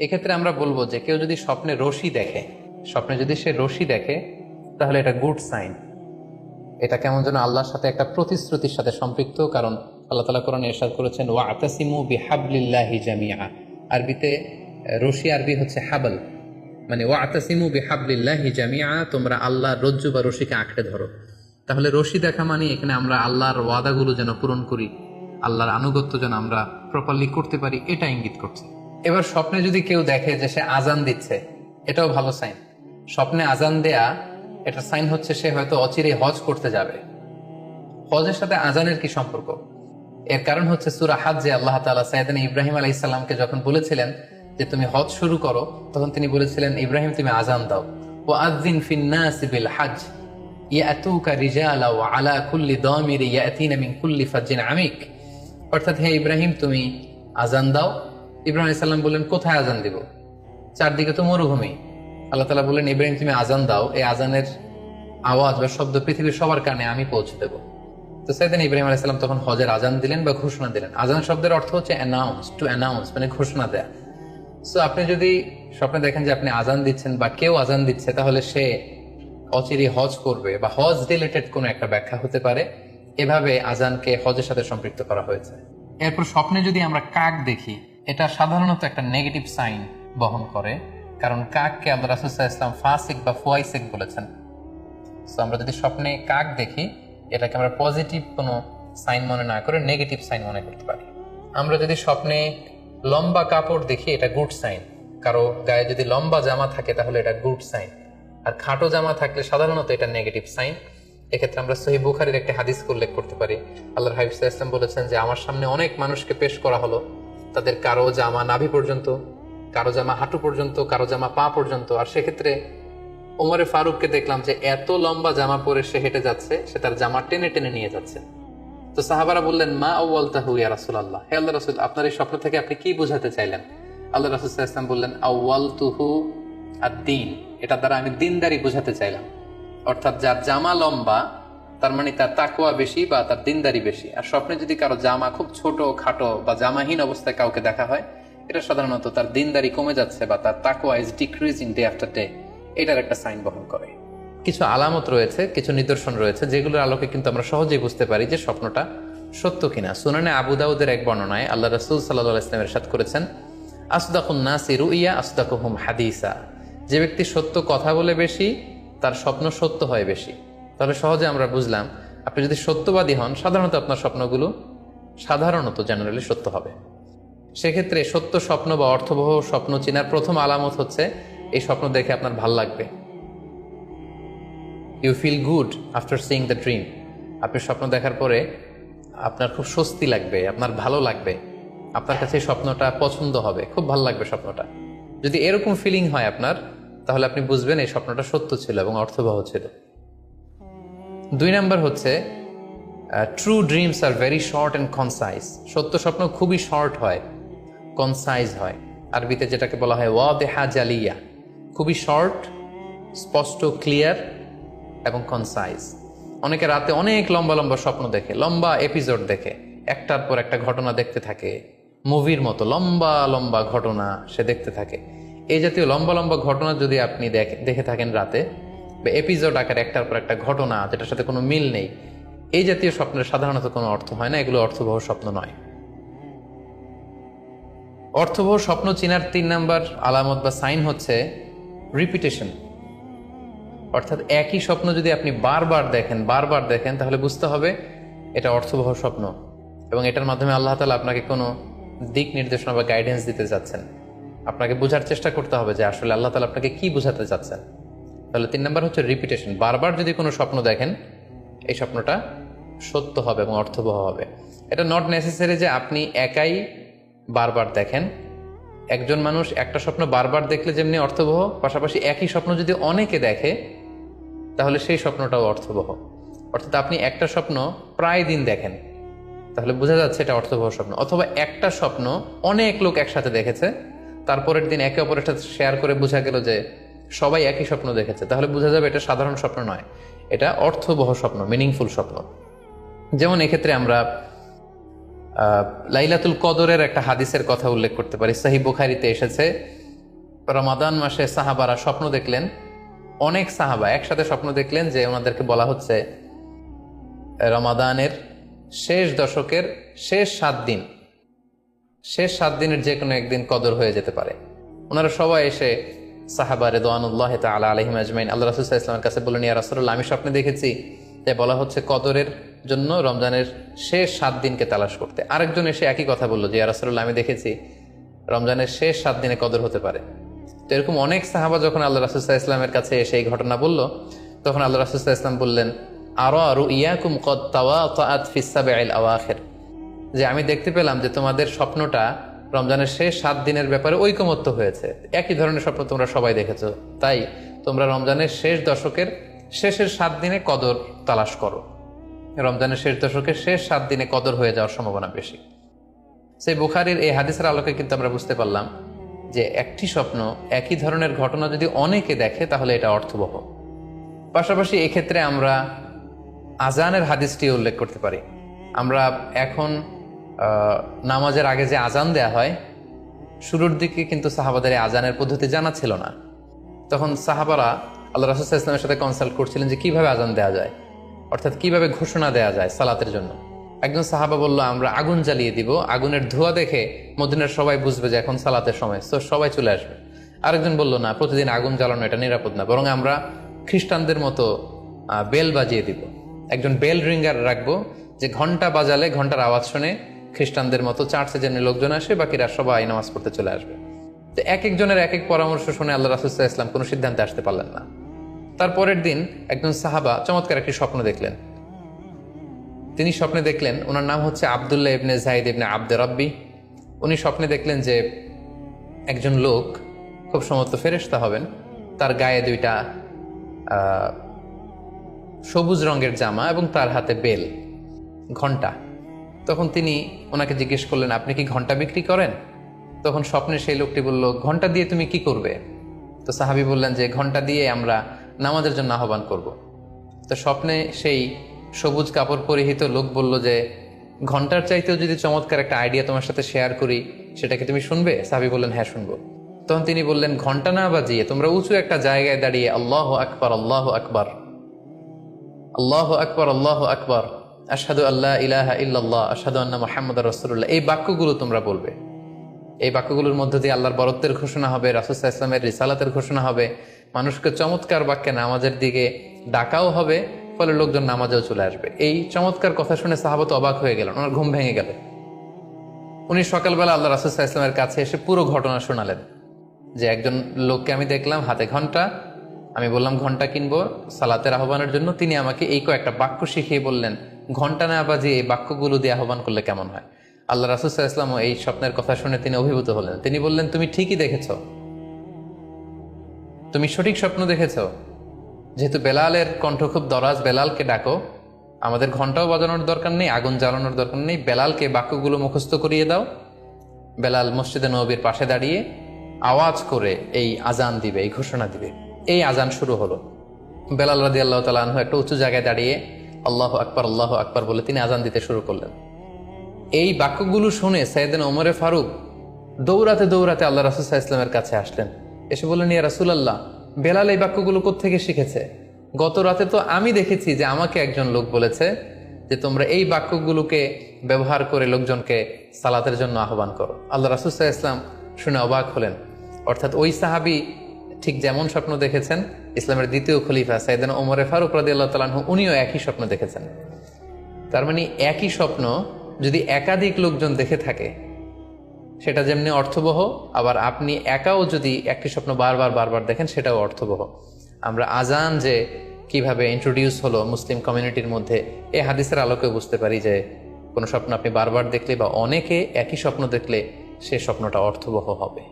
এক্ষেত্রে আমরা বলবো যে কেউ যদি স্বপ্নে রশি দেখে, স্বপ্নে যদি সে রশি দেখে, তাহলে এটা গুড সাইন। এটা কেমন যেন আল্লাহর সাথে একটা প্রতিশ্রুতির সাথে সম্পৃক্ত। কারণ আল্লাহ তাআলা কোরআনে ইরশাদ করেছেন, ওয়াতাসিমু বিহাবলিল্লাহি জামিআ। আরবিতে রশি আরবি হচ্ছে হাবল, মানে ওয়াতাসিমু বিহাবলিল্লাহি জামিআ, তোমরা আল্লাহর রজ্জু বা রশিকে আঁকড়ে ধরো। তাহলে রশি দেখা মানে এখানে আমরা আল্লাহর ওয়াদাগুলো যেন পূরণ করি, আল্লাহর আনুগত্য যেন আমরা প্রপারলি করতে পারি, এটা ইঙ্গিত করছে। এবার স্বপ্নে যদি কেউ দেখে যে সে আজান দিচ্ছে, এটাও ভালো সাইন। স্বপ্নে আজান দেয়া এটা সাইন হচ্ছে সে হয়তো অচিরে হজ করতে যাবে। হজের সাথে আজানের কি সম্পর্ক? এর কারণ হচ্ছে সূরা হজ্জে আল্লাহ তাআলা সাইয়েদনা ইব্রাহিম আলাইহিস সালামকে যখন বলেছিলেন যে তুমি হজ শুরু করো, তখন তিনি বলেছিলেন, ইব্রাহিম তুমি আজান দাও, ওয়াআযযিন ফিন-নাসি বিল হজ্জ ইয়াতুকা রিজালা ওয়া আলা কুল্লি দামিরি ইয়াতিনা মিন কুল্লি ফাজ্জিন আমিক। অর্থাৎ হে ইব্রাহিম তুমি আজান দাও। ইব্রাহিম আলাইহিস সালাম বললেন, কোথায় আজান দিব? চারদিকে তো মরুভূমি। আল্লাহ তাআলা বললেন, ইব্রাহিম তুমি আজান দাও, এই আজানের আওয়াজ বা শব্দ পৃথিবীর সবার কানে আমি পৌঁছে দেবো। তো সাইয়েদনা ইব্রাহিম আলাইহিস সালাম তখন হজের আজান দিলেন বা ঘোষণা দিলেন। আজান শব্দের অর্থ হচ্ছে অ্যানাউন্স, টু অ্যানাউন্স, মানে ঘোষণা দেয়া। সো আপনি যদি স্বপ্নে দেখেন যে আপনি আজান দিচ্ছেন বা কেউ আজান দিচ্ছে, তাহলে সে অচিরে হজ করবে বা হজ রিলেটেড কোনো একটা ব্যাখ্যা হতে পারে। এভাবে আজানকে হজের সাথে সম্পৃক্ত করা হয়েছে। এরপর স্বপ্নে যদি আমরা কাক দেখি, এটা সাধারণত একটা নেগেটিভ সাইন বহন করে, কারণ কাককে আল্লাহ রাসূল সাল্লাল্লাহু আলাইহি ওয়াসাল্লাম ফাসিক বা ফুয়াইসিক বলেছেন। সো আমরা যদি স্বপ্নে কাক দেখি, এটাকে আমরা পজিটিভ কোনো সাইন মনে না করে নেগেটিভ সাইন মনে করতে পারি। আমরা যদি স্বপ্নে লম্বা কাপড় দেখি, এটা গুড সাইন। কারো গায়ে যদি লম্বা জামা থাকে তাহলে এটা গুড সাইন, আর খাটো জামা থাকলে সাধারণত এটা নেগেটিভ সাইন। এক্ষেত্রে আমরা সহিহ বুখারীর একটা হাদিস উল্লেখ করতে পারি। আল্লাহর হাবিব সাল্লাল্লাহু আলাইহি ওয়াসাল্লাম বলেছেন যে আমার সামনে অনেক মানুষকে পেশ করা হলো, তাদের কারো জামা নাভি পর্যন্ত, কারো জামা হাঁটু পর্যন্ত, কারো জামা পা পর্যন্ত। আর সেক্ষেত্রে ওমরে ফারুককে দেখলাম যে এত লম্বা জামা পরে সে হেঁটে যাচ্ছে, সে তার জামা টেনে টেনে নিয়ে যাচ্ছে। তো সাহাবারা বললেন, মা আউয়ালতাহু ইয়া রাসূলুল্লাহ, হে আল্লাহর রাসূল আপনার এই স্বপ্ন থেকে আপনি কি বোঝাতে চাইলেন? আল্লাহ রাসূল সাল্লাল্লাহু আলাইহি ওয়াসাল্লাম বললেন, আউয়ালতুহু আদ-দীন, এটা দ্বারা আমি দ্বীনদারি বোঝাতে চাইলাম। অর্থাৎ যার জামা লম্বা তার মানে তার তাকওয়া বেশি বা তার দ্বীনদারি বেশি। আর স্বপ্নে যদি কারো জামা খুব ছোট খাটো বা জামাহীন অবস্থায় কাউকে দেখা হয়, এটা সাধারণত তার দ্বীনদারি কমে যাচ্ছে বা তার তাকওয়া is decreasing day after day, এটার একটা সাইন বহন করে। কিছু আলামত রয়েছে, কিছু নিদর্শন রয়েছে, যেগুলোর আলোকে কিন্তু আমরা সহজেই বুঝতে পারি যে স্বপ্নটা সত্য কিনা। সুনানে আবু দাউদের এক বর্ণনায় আল্লাহ রাসূল সাল্লাল্লাহু আলাইহি ওয়াসাল্লাম ইরশাদ করেছেন, আসদাকুন নাসি রুইয়া আসদাকুহুম হাদিসা। যে ব্যক্তি সত্য কথা বলে বেশি, তার স্বপ্ন সত্য হয় বেশি। তাহলে সহজে আমরা বুঝলাম, আপনি যদি সত্যবাদী হন, সাধারণত আপনার স্বপ্নগুলো সাধারণত জেনারেলি সত্য হবে। সেক্ষেত্রে সত্য স্বপ্ন বা অর্থবহ স্বপ্ন চেনার প্রথম আলামত হচ্ছে এই স্বপ্ন দেখে আপনার ভাল লাগবে। You feel good after seeing the dream. আপনি স্বপ্ন দেখার পরে আপনার খুব স্বস্তি লাগবে, আপনার ভালো লাগবে, আপনার কাছে এই স্বপ্নটা পছন্দ হবে, খুব ভালো লাগবে স্বপ্নটা। যদি এরকম ফিলিং হয় আপনার, তাহলে আপনি বুঝবেন এই স্বপ্নটা সত্য ছিল এবং অর্থবহ ছিল। 2 নাম্বার হচ্ছে true dreams are very short and concise. সত্য স্বপ্ন খুবই শর্ট হয়, কনসাইজ হয়। আরবিতে যেটাকে বলা হয় ওয়াদিহা জালিয়া, খুবই শর্ট, স্পষ্ট, ক্লিয়ার এবং কনসাইজ। অনেকে রাতে অনেক লম্বা লম্বা স্বপ্ন দেখে, লম্বা এপিসোড দেখে, একটার পর একটা ঘটনা দেখতে থাকে, মুভির মতো লম্বা লম্বা ঘটনা সে দেখতে থাকে। এই জাতীয় লম্বা লম্বা ঘটনা যদি আপনি দেখে থাকেন রাতে, বা এপিসোড আকারে একটার পর একটা ঘটনা যেটার সাথে কোনো মিল নেই, এই জাতীয় স্বপ্নের সাধারণত কোনো অর্থ হয় না, এগুলো অর্থবহ স্বপ্ন নয়। অর্থবহ স্বপ্ন চেনার 3 নাম্বার আলামত বা সাইন হচ্ছে রিপিটেশন। অর্থাৎ একই স্বপ্ন যদি আপনি বারবার দেখেন তাহলে বুঝতে হবে এটা অর্থবহ স্বপ্ন, এবং এটার মাধ্যমে আল্লাহ তাআলা আপনাকে কোনো দিক নির্দেশনা বা গাইডেন্স দিতে যাচ্ছেন। আপনাকে বোঝার চেষ্টা করতে হবে যে আসলে আল্লাহ তাআলা আপনাকে কি বোঝাতে চাচ্ছেন। তাহলে 3 নাম্বার হচ্ছে রিপিটেশন। বারবার যদি কোনো স্বপ্ন দেখেন, এই স্বপ্নটা সত্য হবে এবং অর্থবহ হবে। এটা নট নেসেসারি যে আপনি একাই বারবার দেখেন। একজন মানুষ একটা স্বপ্ন বারবার দেখলে যেমনি অর্থবহ, পাশাপাশি একই স্বপ্ন যদি অনেকে দেখে তাহলে সেই স্বপ্নটাও অর্থবহ। অর্থাৎ আপনি একটা স্বপ্ন প্রায় দিন দেখেন, তাহলে বোঝা যাচ্ছে এটা অর্থবহ স্বপ্ন। অথবা একটা স্বপ্ন অনেক লোক একসাথে দেখেছে, তারপরের দিন একে অপরের সাথে শেয়ার করে বোঝা গেল যে সবাই একই স্বপ্ন দেখেছে, তাহলে বোঝা যাবে এটা সাধারণ স্বপ্ন নয়, এটা অর্থবহ স্বপ্ন, মিনিংফুল স্বপ্ন। যেমন এক্ষেত্রে আমরা লাইলাতুল কদরের একটা হাদিসের কথা উল্লেখ করতে পারি। সহিহ বুখারীতে এসেছে রমাদান মাসে সাহাবারা স্বপ্ন দেখলেন, অনেক সাহাবা একসাথে স্বপ্ন দেখলেন যে ওনাদেরকে বলা হচ্ছে রমাদানের শেষ দশকের শেষ 7 দিন, শেষ 7 দিনের যে কোনো একদিন কদর হয়ে যেতে পারে। ওনারা সবাই এসে সাহাবা রিদওয়ানুল্লাহ তাআলা আলাইহিম আজমাইন আল্লাহ রাসূল সাল্লাল্লাহু আলাইহি ওয়াসাল্লামের কাছে বললেন, ইয়া রাসূলুল্লাহ, আমি স্বপ্নে দেখেছি যে বলা হচ্ছে কদরের জন্য রমজানের শেষ 7 দিনকে তালাশ করতে। আরেকজন এসে একই কথা বললো যে ইয়া রাসূলুল্লাহ, আমি দেখেছি রমজানের শেষ 7 দিনে কদর হতে পারে। তো এরকম অনেক সাহাবা যখন আল্লাহ রাসূল সাল্লাল্লাহু আলাইহি ওয়াসাল্লামের কাছে এসে এই ঘটনা বলল, তখন আল্লাহ রাসূল সাল্লাল্লাহু আলাইহি ওয়াসাল্লাম বললেন, আরা রুইয়াকুম কদ তাওয়াতাআত ফিস সাবঈল আওয়াখির, যে আমি দেখতে পেলাম যে তোমাদের স্বপ্নটা রমজানের শেষ 7 দিনের ব্যাপারে ঐকমত্য হয়েছে, একই ধরনের স্বপ্ন তোমরা সবাই দেখেছো, তাই তোমরা রমজানের শেষ দশকের শেষের 7 দিনে কদর তালাশ করো। রমজানের শেষ দশকের শেষ 7 দিনে কদর হয়ে যাওয়ার সম্ভাবনা বেশি। সেই বুখারীর এই হাদিসের আলোকে কিন্তু আমরা বুঝতে পারলাম যে একটি স্বপ্ন, একই ধরনের ঘটনা যদি অনেকে দেখে তাহলে এটা অর্থবহ। পাশাপাশি এক্ষেত্রে আমরা আজানের হাদিসটি উল্লেখ করতে পারি। আমরা এখন নামাজের আগে যে আজান দেয়া হয়, শুরুর দিকে কিন্তু সাহাবাদের আজানের পদ্ধতি জানা ছিল না। তখন সাহাবারা আল্লাহ রাসূল সাল্লাল্লাহু আলাইহি ওয়াসাল্লামের সাথে কনসাল্ট করছিলেন যে কিভাবে আজান দেওয়া যায়, অর্থাৎ কিভাবে ঘোষণা দেওয়া যায় সালাতের জন্য। একজন সাহাবা বলল, আমরা আগুন জ্বালিয়ে দিব, আগুনের ধোঁয়া দেখে মদিনার সবাই বুঝবে যে এখন সালাতের সময়, তো সবাই চলে আসবে। আরেকজন বলল, না, প্রতিদিন আগুন জ্বালানো এটা নিরাপদ না, বরং আমরা খ্রিস্টানদের মতো বেল বাজিয়ে দিব, একজন বেল রিঙ্গার রাখবো, যে ঘন্টা বাজালে ঘন্টার আওয়াজ শুনে খ্রিস্টানদের মতো চার্চে যেন লোকজন আসে, বাকিরা সবাই নামাজ পড়তে চলে আসবে। তো এক একজনের এক এক পরামর্শ শুনে আল্লাহ রাসূল সাল্লাল্লাহু আলাইহি ওয়াসাল্লাম কোনো সিদ্ধান্তে আসতে পারলেন না। তারপরের দিন একজন সাহাবা চমৎকার একটি স্বপ্ন দেখলেন। তিনি স্বপ্নে দেখলেন, ওনার নাম হচ্ছে আব্দুল্লাহ ইবনে যায়েদ ইবনে আব্দে রব্বি। উনি স্বপ্নে দেখলেন যে একজন লোক, খুব সম্ভবত ফেরেশতা হবেন, তার গায়ে 2টা সবুজ রঙের জামা এবং তার হাতে বেল, ঘন্টা। তখন তিনি ওনাকে জিজ্ঞেস করলেন, আপনি কি ঘন্টা বিক্রি করেন? তখন স্বপ্নে সেই লোকটি বলল, ঘন্টা দিয়ে তুমি কি করবে? তো সাহাবী বললেন যে ঘন্টা দিয়ে আমরা নামাজের জন্য আহ্বান করব। তো স্বপ্নে সেই সবুজ কাপড় পরিহিত লোক বলল যে ঘন্টার চাইতেও যদি চমৎকার একটা আইডিয়া তোমার সাথে শেয়ার করি, সেটা কি তুমি শুনবে? সাহাবী বললেন, হ্যাঁ শুনবো। তখন তিনি বললেন, ঘন্টা না বাজিয়ে তোমরা উঁচু একটা জায়গায় দাঁড়িয়ে আল্লাহু আকবার, আল্লাহু আকবার, আল্লাহু আকবার, আল্লাহু আকবার, আশহাদু আল্লা ইলাহা ইল্লাল্লাহ, আশহাদু আন্না মুহাম্মাদুর রাসূলুল্লাহ, এই বাক্যগুলো তোমরা বলবে। এই বাক্যগুলোর মধ্যে দিয়ে আল্লাহর বরত্বের ঘোষণা হবে, রাসূল সাল্লাল্লাহু আলাইহি ওয়াসাল্লামের রিসালাতের ঘোষণা হবে, মানুষকে চমৎকার বাক্যে নামাজের দিকে ডাকাও হবে, ফলে লোকজন নামাজেও চলে আসবে। এই চমৎকার কথা শুনে সাহাবা তো অবাক হয়ে গেলেন, ওনার ঘুম ভেঙে গেল। উনি সকালবেলা আল্লাহ রাসূল সাল্লাল্লাহু আলাইহি ওয়াসাল্লামের কাছে এসে পুরো ঘটনা শোনালেন যে একজন লোককে আমি দেখলাম হাতে ঘন্টা, আমি বললাম ঘন্টা কিনবো সালাতের আহ্বানের জন্য, তিনি আমাকে এই কয়েকটা বাক্য শিখিয়ে বললেন ঘন্টা না বাজিয়ে এই বাক্যগুলো দিয়ে আহ্বান করলে কেমন হয়। আল্লাহ রাসূল সাল্লাল্লাহু আলাইহি ওয়াসাল্লাম এই স্বপ্নের কথা শুনে তিনি অভিভূত হলেন। তিনি বললেন, তুমি ঠিকই দেখেছ, তুমি সঠিক স্বপ্ন দেখেছ। যেহেতু বেলালের কণ্ঠ খুব দরাজ, বেলালকে ডাকো, আমাদের ঘন্টাও বাজানোর দরকার নেই, আগুন জ্বালানোর দরকার নেই, বেলালকে বাক্যগুলো মুখস্থ করিয়ে দাও। বেলাল মসজিদে নববীর পাশে দাঁড়িয়ে আওয়াজ করে এই আজান দিবে, এই ঘোষণা দিবে। এই আজান শুরু হলো। বেলাল রাদিয়াল্লাহু তাআলা আনহু একটা উঁচু জায়গায় দাঁড়িয়ে আল্লাহু আকবার, আল্লাহু আকবার বলে তিনি আজান দিতে শুরু করলেন। এই বাক্যগুলো শুনে সাইয়েদনা ওমরে ফারুক দৌড়াতে দৌড়াতে আল্লাহ রাসূল সাল্লাল্লাহু আলাইহি ওয়াসাল্লামের কাছে আসলেন। এসে বললেন, ইয়া রাসূলুল্লাহ, বেলাল এই বাক্যগুলো কোত্থেকে শিখেছে? গত রাতে তো আমি দেখেছি যে আমাকে একজন লোক বলেছে যে তোমরা এই বাক্যগুলোকে ব্যবহার করে লোকজনকে সালাতের জন্য আহ্বান করো। আল্লাহ রাসূল সাল্লাল্লাহু আলাইহি ওয়াসাল্লাম শুনে অবাক হলেন। অর্থাৎ ওই সাহাবী ঠিক যেমন স্বপ্ন দেখেছেন, ইসলামের দ্বিতীয় খলিফা সাইয়েদনা ওমরে ফারুক রাদিয়াল্লাহু তাআলা আনহু উনিও একই স্বপ্ন দেখেছেন। তার মানে একই স্বপ্ন যদি একাধিক লোকজন দেখে থাকে, সেটা যেমনি অর্থবহ, আবার আপনি একাও যদি একটি স্বপ্ন বারবার দেখেন, সেটাও অর্থবহ। আমরা আজান যে কিভাবে ইন্ট্রোডিউস হলো মুসলিম কমিউনিটির মধ্যে, এই হাদিসের আলোকে বুঝতে পারি যে কোনো স্বপ্ন আপনি বারবার দেখলে বা অনেকে একই স্বপ্ন দেখলে সে স্বপ্নটা অর্থবহ হবে।